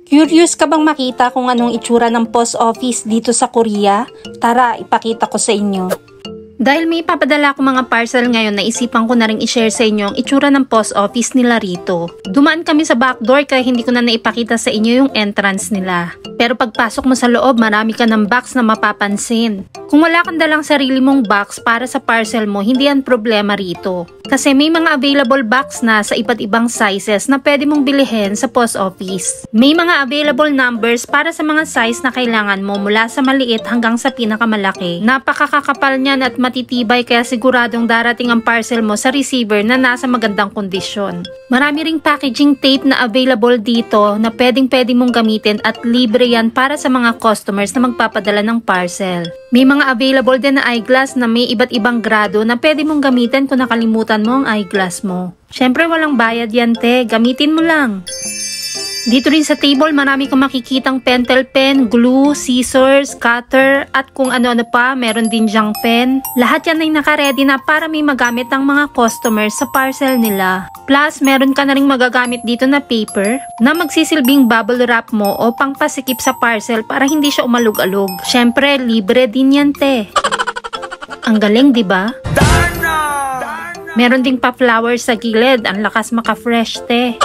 Curious ka bang makita kung anong itsura ng post office dito sa Korea? Tara, ipakita ko sa inyo. Dahil may ipapadala ko mga parcel ngayon, naisipan ko na rin i-share sa inyo ang itsura ng post office nila rito. Dumaan kami sa backdoor kaya hindi ko na naipakita sa inyo yung entrance nila. Pero pagpasok mo sa loob, marami ka ng box na mapapansin. Kung wala kang dalang sarili mong box para sa parcel mo, hindi yan problema rito. Kasi may mga available box na sa iba't ibang sizes na pwede mong bilihin sa post office. May mga available numbers para sa mga size na kailangan mo mula sa maliit hanggang sa pinakamalaki. Napakakakapal niyan at matitibay kaya siguradong darating ang parcel mo sa receiver na nasa magandang kondisyon. Marami ring packaging tape na available dito na pwede mong gamitin at libre yan para sa mga customers na magpapadala ng parcel. May mga available din na eyeglass na may iba't ibang grado na pwede mong gamitin kung nakalimutan mo ang eyeglass mo. Syempre walang bayad yan te, gamitin mo lang. Dito rin sa table marami kang makikitang pentel pen, glue, scissors, cutter at kung ano-ano pa, meron din dyang pen. Lahat yan ay naka-ready na para may magamit ang mga customers sa parcel nila. Plus meron ka na rin magagamit dito na paper na magsisilbing bubble wrap mo o pangpasikip sa parcel para hindi siya umalog-alog. Syempre libre din yan te. Ang galing diba? Meron ding pa flowers sa gilid, ang lakas maka-fresh te.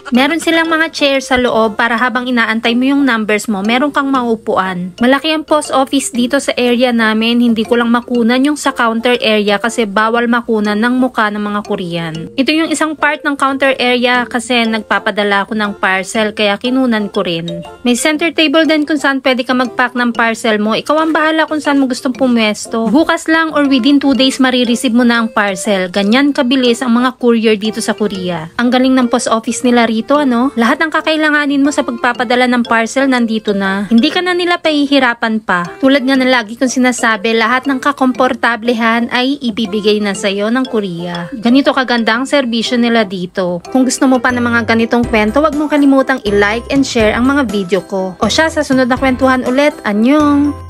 Meron silang mga chair sa loob para habang inaantay mo yung numbers mo, meron kang maupuan. Malaki ang post office dito sa area namin, hindi ko lang makunan yung sa counter area kasi bawal makunan ng muka ng mga Korean. Ito yung isang part ng counter area kasi nagpapadala ako ng parcel kaya kinunan ko rin. May center table din kung saan pwede ka mag-pack ng parcel mo, ikaw ang bahala kung saan mo gustong pumwesto. Bukas lang or within 2 days marireceive mo na ang parcel. Ganyan kabilis ang mga courier dito sa Korea. Ang galing ng post office nila rito, ano? Lahat ng kakailanganin mo sa pagpapadala ng parcel nandito na. Hindi ka na nila pahihirapan pa. Tulad nga na lagi kong sinasabi, lahat ng kakomportablehan ay ibibigay na sa'yo ng Korea. Ganito kaganda ang serbisyo nila dito. Kung gusto mo pa ng mga ganitong kwento, wag mong kalimutang i-like and share ang mga video ko. O siya, sa sunod na kwentuhan ulit, anyong!